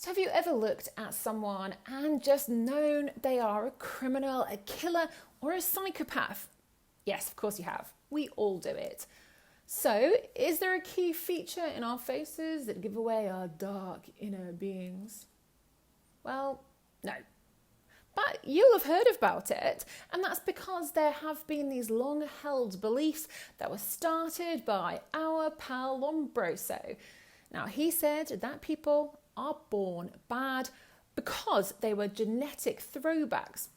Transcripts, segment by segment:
So have you ever looked at someone and just known they are a criminal, a killer, or a psychopath? Yes, of course you have. We all do it. So, is there a key feature in our faces that give away our dark inner beings? Well, no. But you'll have heard about it, and that's because there have been these long-held beliefs that were started by our pal Lombroso. Now, he said that people are born bad because they were genetic throwbacks.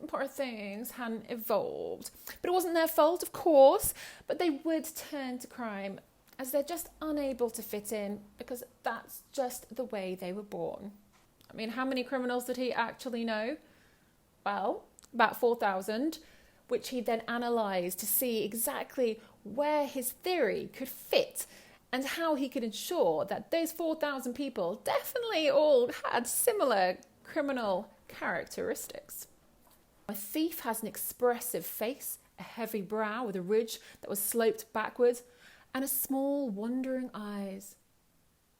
Poor things hadn't evolved. But it wasn't their fault, of course, but they would turn to crime as they're just unable to fit in because that's just the way they were born. I mean, how many criminals did he actually know? Well, about 4,000, which he then analysed to see exactly where his theory could fit and how he could ensure that those 4,000 people definitely all had similar criminal characteristics. A thief has an expressive face, a heavy brow with a ridge that was sloped backwards, and a small, wandering eyes.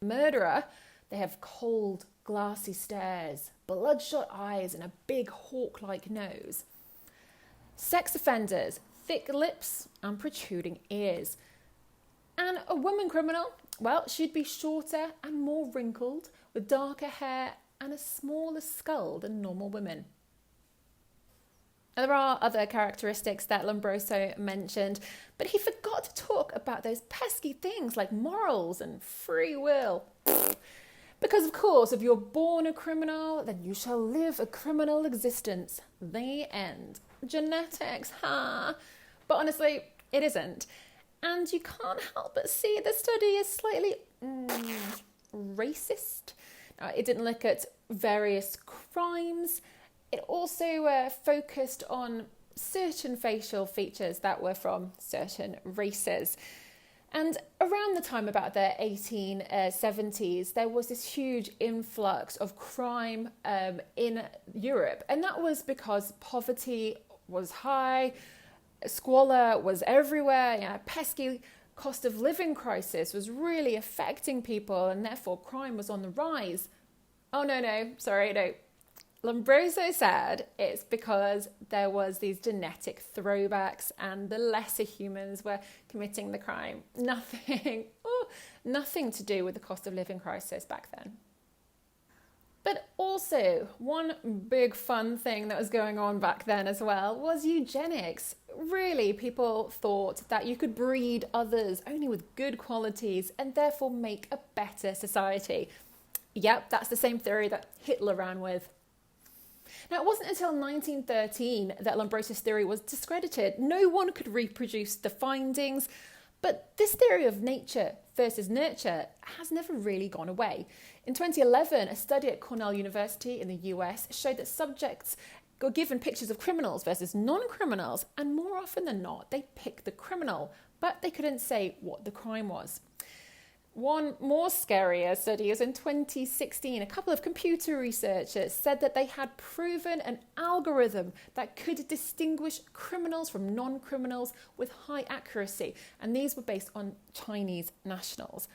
A murderer, they have cold, glassy stares, bloodshot eyes, and a big hawk-like nose. Sex offenders, thick lips and protruding ears. And a woman criminal, well, she'd be shorter and more wrinkled, with darker hair and a smaller skull than normal women. There are other characteristics that Lombroso mentioned, but he forgot to talk about those pesky things like morals and free will. Because, of course, if you're born a criminal, then you shall live a criminal existence. The end. Genetics, ha! But honestly, it isn't. And you can't help but see the study is slightly racist. Now, it didn't look at various crimes. It also focused on certain facial features that were from certain races. And around the time about the 1870s, there was this huge influx of crime in Europe. And that was because poverty was high, squalor was everywhere, pesky cost of living crisis was really affecting people, and therefore crime was on the rise. Oh, no. Lombroso said it's because there was these genetic throwbacks and the lesser humans were committing the crime. Nothing to do with the cost of living crisis back then. But also, one big fun thing that was going on back then as well was eugenics. Really, people thought that you could breed others only with good qualities and therefore make a better society. Yep, that's the same theory that Hitler ran with. Now, it wasn't until 1913 that Lombroso's theory was discredited. No one could reproduce the findings, but this theory of nature versus nurture has never really gone away. In 2011, a study at Cornell University in the US showed that subjects were given pictures of criminals versus non-criminals, and more often than not, they picked the criminal, but they couldn't say what the crime was. One more scarier study is in 2016. A couple of computer researchers said that they had proven an algorithm that could distinguish criminals from non-criminals with high accuracy. And these were based on Chinese nationals.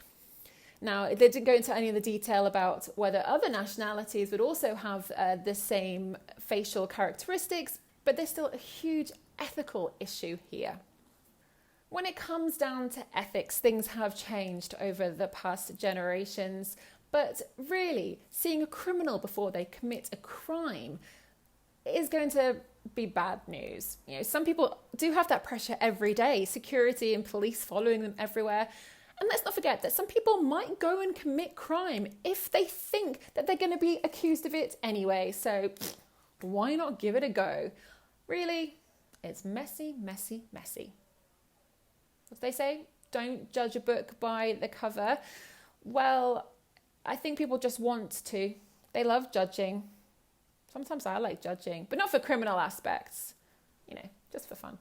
Now, they didn't go into any of the detail about whether other nationalities would also have the same facial characteristics, but there's still a huge ethical issue here. When it comes down to ethics, things have changed over the past generations, but really, seeing a criminal before they commit a crime is going to be bad news. Some people do have that pressure every day, security and police following them everywhere. And let's not forget that some people might go and commit crime if they think that they're going to be accused of it anyway. So why not give it a go? Really, it's messy, messy, messy. As they say, don't judge a book by the cover. Well, I think people just want to. They love judging. Sometimes I like judging, but not for criminal aspects, just for fun.